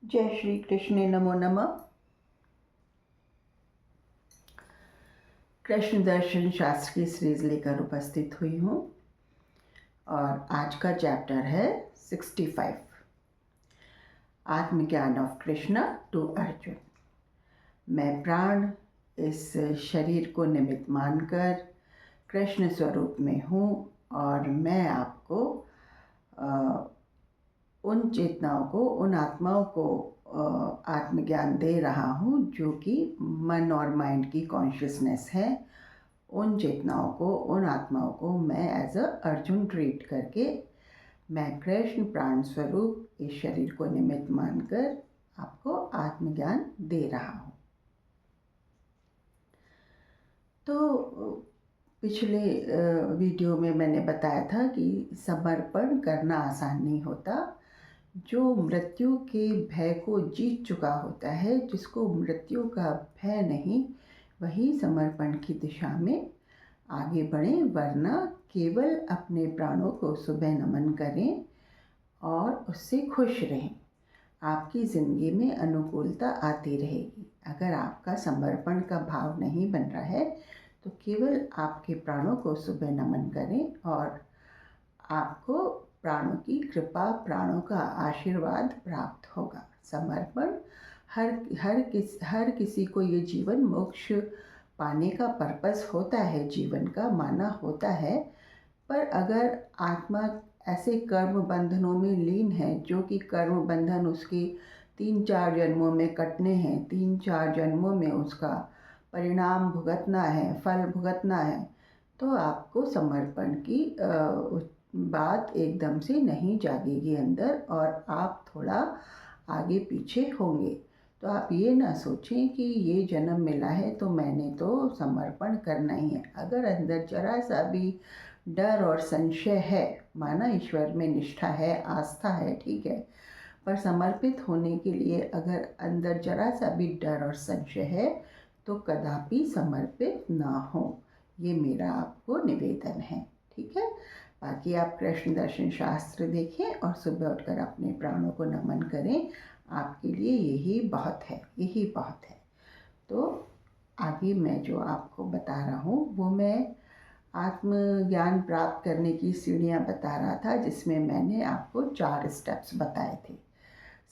जय श्री कृष्ण नमो नमः। कृष्ण दर्शन शास्त्र की सीरीज लेकर उपस्थित हुई हूँ और आज का चैप्टर है 65, आत्मज्ञान ऑफ कृष्ण टू अर्जुन। मैं प्राण इस शरीर को निमित्त मानकर कृष्ण स्वरूप में हूँ और मैं आपको उन चेतनाओं को, उन आत्माओं को आत्मज्ञान दे रहा हूँ जो कि मन और माइंड की कॉन्शियसनेस है। उन चेतनाओं को, उन आत्माओं को मैं एज अ अर्जुन ट्रीट करके मैं कृष्ण प्राण स्वरूप इस शरीर को निमित्त मानकर आपको आत्मज्ञान दे रहा हूँ। तो पिछले वीडियो में मैंने बताया था कि समर्पण करना आसान नहीं होता। जो मृत्यु के भय को जीत चुका होता है, जिसको मृत्यु का भय नहीं, वही समर्पण की दिशा में आगे बढ़ें, वरना केवल अपने प्राणों को सुबह नमन करें और उससे खुश रहें। आपकी ज़िंदगी में अनुकूलता आती रहेगी। अगर आपका समर्पण का भाव नहीं बन रहा है तो केवल आपके प्राणों को सुबह नमन करें और आपको प्राणों की कृपा, प्राणों का आशीर्वाद प्राप्त होगा। समर्पण हर किसी को ये जीवन मोक्ष पाने का पर्पस होता है, जीवन का माना होता है। पर अगर आत्मा ऐसे कर्म बंधनों में लीन है, जो कि कर्म बंधन उसके 3-4 जन्मों में कटने हैं, 3-4 जन्मों में उसका परिणाम भुगतना है, फल भुगतना है, तो आपको समर्पण की बात एकदम से नहीं जागेगी अंदर और आप थोड़ा आगे पीछे होंगे। तो आप ये ना सोचें कि ये जन्म मिला है तो मैंने तो समर्पण करना ही है। अगर अंदर जरा सा भी डर और संशय है, माना ईश्वर में निष्ठा है, आस्था है, ठीक है, पर समर्पित होने के लिए अगर अंदर जरा सा भी डर और संशय है तो कदापि समर्पित ना हो। ये मेरा आपको निवेदन है, ठीक है। बाकी आप कृष्ण दर्शन शास्त्र देखें और सुबह उठकर अपने प्राणों को नमन करें। आपके लिए यही बहुत है, यही बहुत है। तो आगे मैं जो आपको बता रहा हूँ वो मैं आत्मज्ञान प्राप्त करने की सीढ़ियाँ बता रहा था, जिसमें मैंने आपको 4 स्टेप्स बताए थे।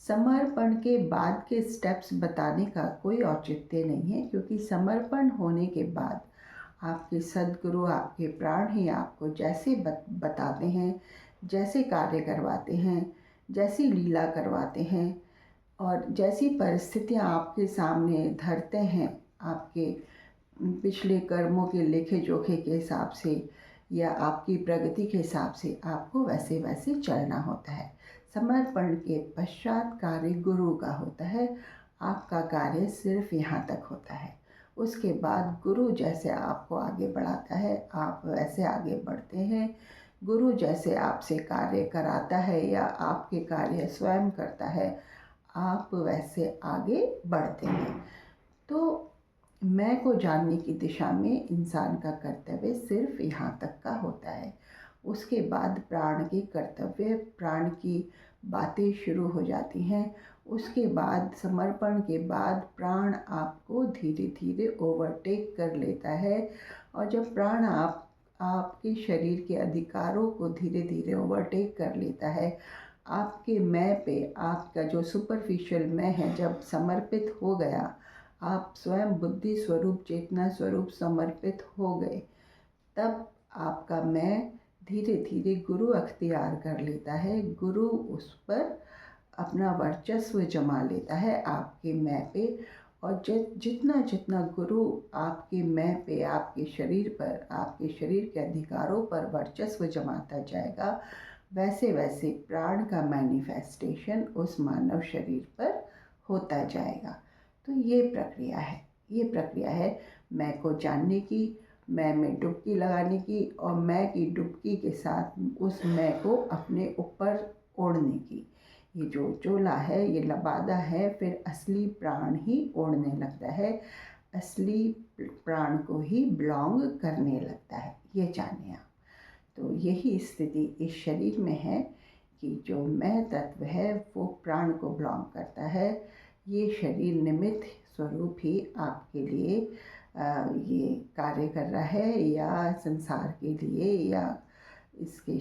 समर्पण के बाद के स्टेप्स बताने का कोई औचित्य नहीं है, क्योंकि समर्पण होने के बाद आपके सद्गुरु, आपके प्राण ही आपको जैसे बताते हैं, जैसे कार्य करवाते हैं, जैसी लीला करवाते हैं और जैसी परिस्थितियाँ आपके सामने धरते हैं, आपके पिछले कर्मों के लेखे जोखे के हिसाब से या आपकी प्रगति के हिसाब से आपको वैसे वैसे चलना होता है। समर्पण के पश्चात कार्य गुरु का होता है। आपका कार्य सिर्फ यहाँ तक होता है। उसके बाद गुरु जैसे आपको आगे बढ़ाता है, आप वैसे आगे बढ़ते हैं। गुरु जैसे आपसे कार्य कराता है या आपके कार्य स्वयं करता है, आप वैसे आगे बढ़ते हैं। तो मैं को जानने की दिशा में इंसान का कर्तव्य सिर्फ यहाँ तक का होता है। उसके बाद प्राण के कर्तव्य, प्राण की बातें शुरू हो जाती हैं। उसके बाद समर्पण के बाद प्राण आपको धीरे धीरे ओवरटेक कर लेता है और जब प्राण आपके शरीर के अधिकारों को धीरे धीरे ओवरटेक कर लेता है, आपके मैं पे, आपका जो सुपरफिशियल मैं है जब समर्पित हो गया, आप स्वयं बुद्धि स्वरूप, चेतना स्वरूप समर्पित हो गए, तब आपका मैं धीरे धीरे गुरु अख्तियार कर लेता है। गुरु उस पर अपना वर्चस्व जमा लेता है आपके मैं पे, और जितना जितना गुरु आपके मैं पे, आपके शरीर पर, आपके शरीर के अधिकारों पर वर्चस्व जमाता जाएगा, वैसे वैसे प्राण का मैनिफेस्टेशन उस मानव शरीर पर होता जाएगा। तो ये प्रक्रिया है, ये प्रक्रिया है मैं को जानने की, मैं में डुबकी लगाने की और मैं की डुबकी के साथ उस मैं को अपने ऊपर ओढ़ने की। ये जो चोला है, ये लबादा है, फिर असली प्राण ही ओढ़ने लगता है, असली प्राण को ही बिलोंग करने लगता है। ये जानिए आप। तो यही स्थिति इस शरीर में है कि जो मैं तत्व है वो प्राण को बिलोंग करता है। ये शरीर निमित्त स्वरूप ही आपके लिए ये कार्य कर रहा है, या संसार के लिए, या इसके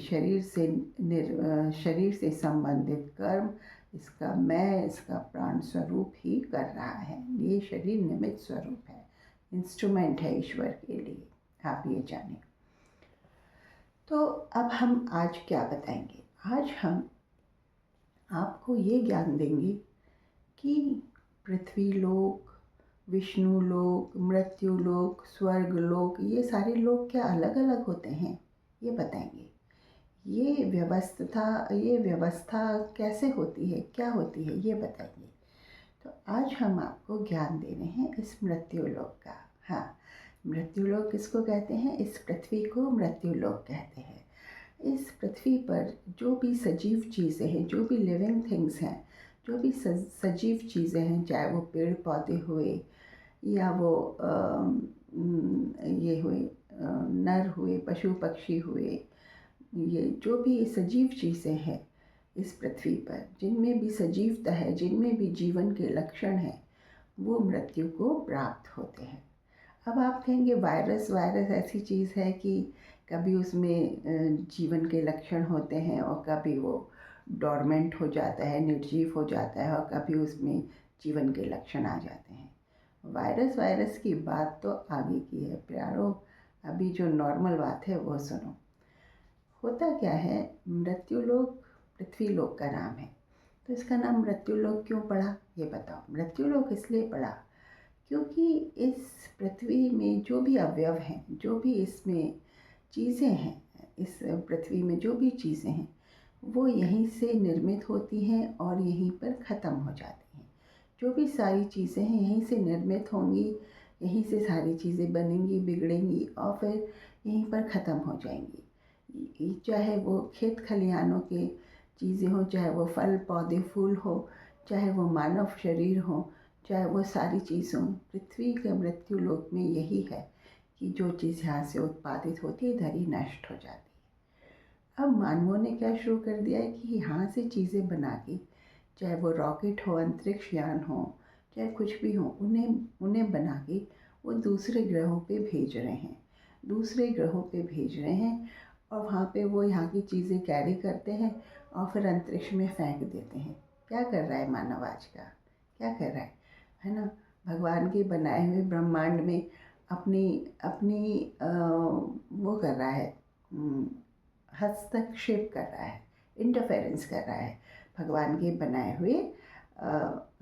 शरीर से संबंधित कर्म इसका मैं, इसका प्राण स्वरूप ही कर रहा है। ये शरीर निमित्त स्वरूप है, इंस्ट्रूमेंट है ईश्वर के लिए, आप ये जानें। तो अब हम आज क्या बताएंगे? आज हम आपको ये ज्ञान देंगे कि पृथ्वी लोक, विष्णु लोक, मृत्यु लोक, स्वर्ग लोक, ये सारे लोक क्या अलग अलग होते हैं, ये बताएंगे। ये व्यवस्था कैसे होती है, क्या होती है, ये बताइए। तो आज हम आपको ज्ञान दे रहे हैं इस मृत्युलोक का। हाँ, मृत्युलोक किसको कहते हैं? इस पृथ्वी को मृत्युलोक कहते हैं। इस पृथ्वी पर जो भी सजीव चीज़ें हैं, जो भी लिविंग थिंग्स हैं, जो भी सजीव चीज़ें हैं, चाहे वो पेड़ पौधे हुए, या वो ये हुए नर हुए, पशु पक्षी हुए, ये जो भी सजीव चीज़ें हैं इस पृथ्वी पर, जिनमें भी सजीवता है, जिनमें भी जीवन के लक्षण हैं, वो मृत्यु को प्राप्त होते हैं। अब आप कहेंगे वायरस ऐसी चीज़ है कि कभी उसमें जीवन के लक्षण होते हैं और कभी वो डोरमेंट हो जाता है, निर्जीव हो जाता है, और कभी उसमें जीवन के लक्षण आ जाते हैं। वायरस की बात तो आगे की है प्यारो, अभी जो नॉर्मल बात है वो सुनो। होता क्या है, मृत्युलोक पृथ्वी लोक का नाम है, तो इसका नाम मृत्युलोक क्यों पड़ा, ये बताओ। मृत्युलोक इसलिए पड़ा क्योंकि इस पृथ्वी में जो भी अवयव हैं, जो भी इसमें चीज़ें हैं, इस पृथ्वी में जो भी चीज़ें हैं, वो यहीं से निर्मित होती हैं और यहीं पर ख़त्म हो जाती हैं। जो भी सारी चीज़ें हैं यहीं से निर्मित होंगी, यहीं से सारी चीज़ें बनेंगी, बिगड़ेंगी और फिर यहीं पर ख़त्म हो जाएंगी। चाहे वो खेत खलिहानों के चीज़ें हो, चाहे वो फल पौधे फूल हो, चाहे वो मानव शरीर हो, चाहे वो सारी चीज़ हो, पृथ्वी के मृत्युलोक में यही है कि जो चीज़ यहाँ से उत्पादित होती है इधर ही नष्ट हो जाती है। अब मानवों ने क्या शुरू कर दिया है कि यहाँ से चीज़ें बना के, चाहे वो रॉकेट हो, अंतरिक्ष यान हो, चाहे कुछ भी हो, उन्हें बना के वो दूसरे ग्रहों पे भेज रहे हैं, और वहाँ पे वो यहाँ की चीज़ें कैरी करते हैं और फिर अंतरिक्ष में फेंक देते हैं। क्या कर रहा है मानव आज का, क्या कर रहा है ना? भगवान के बनाए हुए ब्रह्मांड में अपनी वो कर रहा है, हस्तक्षेप कर रहा है, इंटरफेरेंस कर रहा है भगवान के बनाए हुए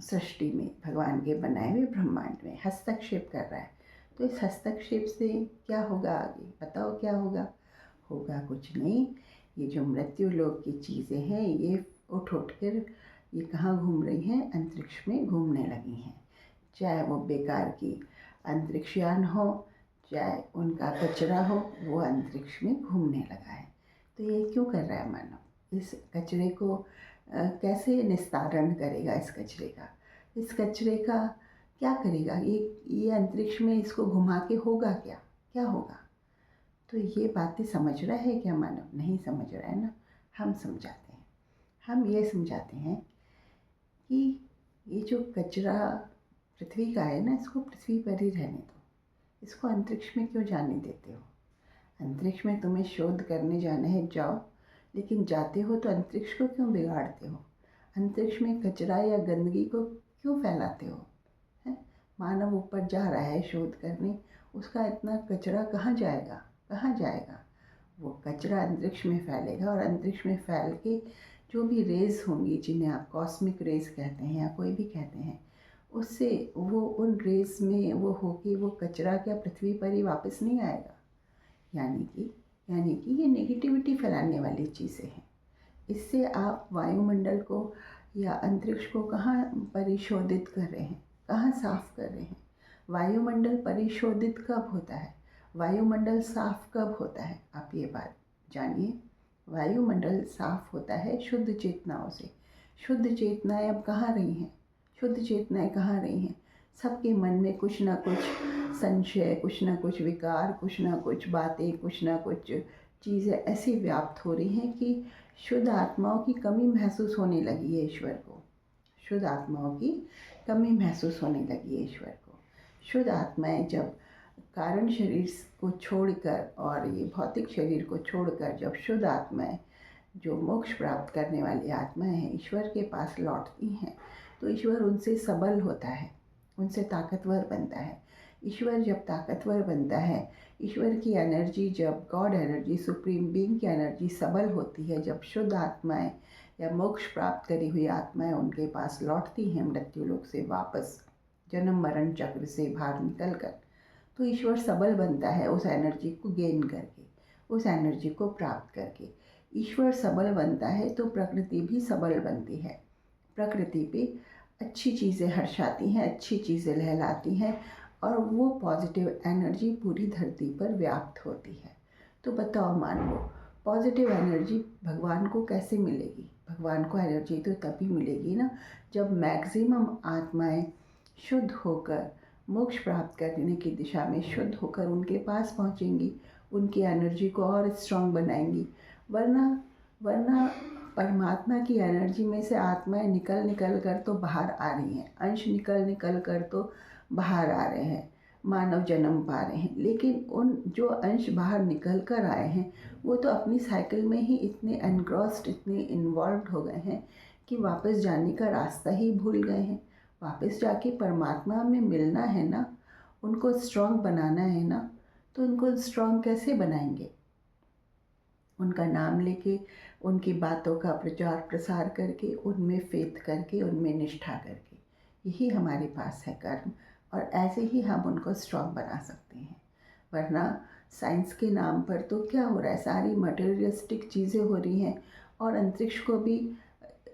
सृष्टि में, भगवान के बनाए हुए ब्रह्मांड में हस्तक्षेप कर रहा है। तो इस हस्तक्षेप से क्या होगा आगे, बताओ क्या होगा? होगा कुछ नहीं। ये जो मृत्यु लोक की चीज़ें हैं ये उठ कर ये कहाँ घूम रही हैं? अंतरिक्ष में घूमने लगी हैं। चाहे वो बेकार की अंतरिक्षयान हो, चाहे उनका कचरा हो, वो अंतरिक्ष में घूमने लगा है। तो ये क्यों कर रहा है मानव? इस कचरे को कैसे निस्तारण करेगा? इस कचरे का क्या करेगा? ये अंतरिक्ष में इसको घुमा के होगा क्या होगा? तो ये बातें समझ रहा है क्या मानव? नहीं समझ रहा है ना। हम समझाते हैं, हम ये समझाते हैं कि ये जो कचरा पृथ्वी का है ना, इसको पृथ्वी पर ही रहने दो, इसको अंतरिक्ष में क्यों जाने देते हो? अंतरिक्ष में तुम्हें शोध करने जाना है, जाओ, लेकिन जाते हो तो अंतरिक्ष को क्यों बिगाड़ते हो? अंतरिक्ष में कचरा या गंदगी को क्यों फैलाते हो? है? मानव ऊपर जा रहा है शोध करने, उसका इतना कचरा कहाँ जाएगा? वो कचरा अंतरिक्ष में फैलेगा, और अंतरिक्ष में फैल के जो भी रेज़ होंगी, जिन्हें आप कॉस्मिक रेज़ कहते हैं या कोई भी कहते हैं, उससे वो उन रेज़ में वो होके वो कचरा क्या पृथ्वी पर ही वापस नहीं आएगा? यानी कि ये नेगेटिविटी फैलाने वाली चीज़ें हैं। इससे आप वायुमंडल को या अंतरिक्ष को कहाँ परिशोधित कर रहे हैं, कहाँ साफ़ कर रहे हैं? वायुमंडल परिशोधित कब होता है? वायुमंडल साफ़ कब होता है? आप ये बात जानिए। वायुमंडल साफ़ होता है शुद्ध चेतनाओं से। शुद्ध चेतनाएं अब कहाँ रही हैं? सबके मन में कुछ ना कुछ संशय, कुछ ना कुछ विकार, कुछ ना कुछ बातें, कुछ ना कुछ चीज़ें ऐसी व्याप्त हो रही हैं कि शुद्ध आत्माओं की कमी महसूस होने लगी है ईश्वर को। शुद्ध आत्माओं की कमी महसूस होने लगी है ईश्वर को। शुद्ध आत्माएं जब कारण शरीर को छोड़कर और ये भौतिक शरीर को छोड़कर जब शुद्ध आत्माएं जो मोक्ष प्राप्त करने वाली आत्माएं हैं ईश्वर के पास लौटती हैं तो ईश्वर उनसे सबल होता है, उनसे ताकतवर बनता है। ईश्वर जब ताकतवर बनता है, ईश्वर की एनर्जी, जब गॉड एनर्जी, सुप्रीम बीइंग की एनर्जी सबल होती है, जब शुद्ध आत्माएं या मोक्ष प्राप्त करी हुई आत्माएं उनके पास लौटती हैं मृत्यु लोक से वापस जन्म मरण चक्र से बाहर निकल कर, तो ईश्वर सबल बनता है उस एनर्जी को गेन करके, उस एनर्जी को प्राप्त करके। ईश्वर सबल बनता है तो प्रकृति भी सबल बनती है। प्रकृति पे अच्छी चीज़ें हर्षाती हैं, अच्छी चीज़ें लहलाती हैं और वो पॉजिटिव एनर्जी पूरी धरती पर व्याप्त होती है। तो बताओ, मान लो पॉजिटिव एनर्जी भगवान को कैसे मिलेगी? भगवान को एनर्जी तो तभी मिलेगी ना जब मैक्सिमम आत्माएं शुद्ध होकर मोक्ष प्राप्त करने की दिशा में शुद्ध होकर उनके पास पहुंचेंगी, उनकी एनर्जी को और स्ट्रांग बनाएंगी। वरना परमात्मा की एनर्जी में से आत्माएं निकल निकल कर तो बाहर आ रही हैं, अंश निकल निकल कर तो बाहर आ रहे हैं, मानव जन्म पा रहे हैं, लेकिन उन जो अंश बाहर निकल कर आए हैं वो तो अपनी साइकिल में ही इतने एनग्रॉस्ड, इतने इन्वॉल्व हो गए हैं कि वापस जाने का रास्ता ही भूल गए हैं। वापस जाके परमात्मा में मिलना है ना, उनको स्ट्रांग बनाना है ना, तो उनको स्ट्रांग कैसे बनाएंगे? उनका नाम लेके, उनकी बातों का प्रचार प्रसार करके, उनमें फेथ करके, उनमें निष्ठा करके। यही हमारे पास है कर्म, और ऐसे ही हम उनको स्ट्रांग बना सकते हैं। वरना साइंस के नाम पर तो क्या हो रहा है, सारी मटेरियलिस्टिक चीज़ें हो रही हैं और अंतरिक्ष को भी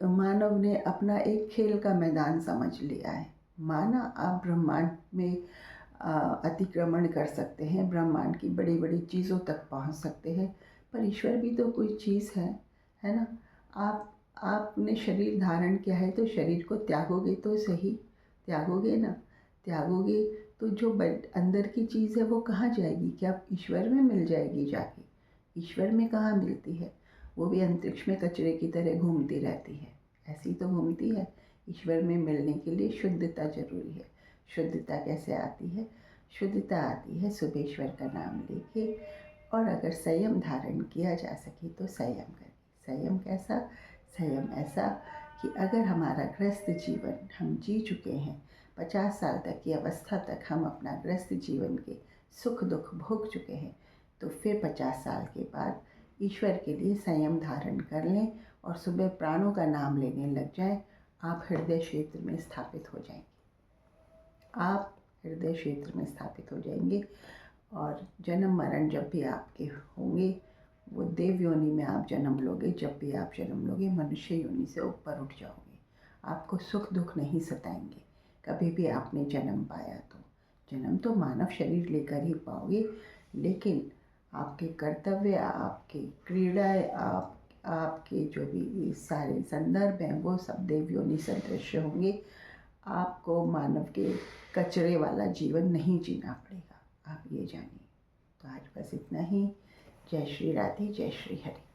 मानव ने अपना एक खेल का मैदान समझ लिया है। माना आप ब्रह्मांड में अतिक्रमण कर सकते हैं, ब्रह्मांड की बड़ी बड़ी चीज़ों तक पहुंच सकते हैं, पर ईश्वर भी तो कोई चीज़ है ना। आपने शरीर धारण किया है तो शरीर को त्यागोगे तो सही, त्यागोगे ना, त्यागोगे तो जो अंदर की चीज़ है वो कहाँ जाएगी? क्या ईश्वर में मिल जाएगी जाके? ईश्वर में कहाँ मिलती है? वो भी अंतरिक्ष में कचरे की तरह घूमती रहती है, ऐसी तो घूमती है। ईश्वर में मिलने के लिए शुद्धता जरूरी है। शुद्धता कैसे आती है? शुद्धता आती है सुबेश्वर का नाम लेके, और अगर संयम धारण किया जा सके तो संयम करें। संयम कैसा? संयम ऐसा कि अगर हमारा ग्रस्त जीवन हम जी चुके हैं, 50 साल तक की अवस्था तक हम अपना ग्रस्त जीवन के सुख दुख भोग चुके हैं, तो फिर 50 साल के बाद ईश्वर के लिए संयम धारण कर लें और सुबह प्राणों का नाम लेने लग जाएं। आप हृदय क्षेत्र में स्थापित हो जाएंगे, आप हृदय क्षेत्र में स्थापित हो जाएंगे। और जन्म मरण जब भी आपके होंगे, वो देव योनि में आप जन्म लोगे। जब भी आप जन्म लोगे, मनुष्य योनि से ऊपर उठ जाओगे। आपको सुख दुख नहीं सताएंगे। कभी भी आपने जन्म पाया तो जन्म तो मानव शरीर लेकर ही पाओगे, लेकिन आपके कर्तव्य, आपकी क्रीड़ाएँ, आपके जो भी सारे संदर्भ हैं वो सब देव योनि सदृश होंगे। आपको मानव के कचरे वाला जीवन नहीं जीना पड़ेगा, आप ये जानिए। तो आज बस इतना ही। जय श्री राधे, जय श्री हरि।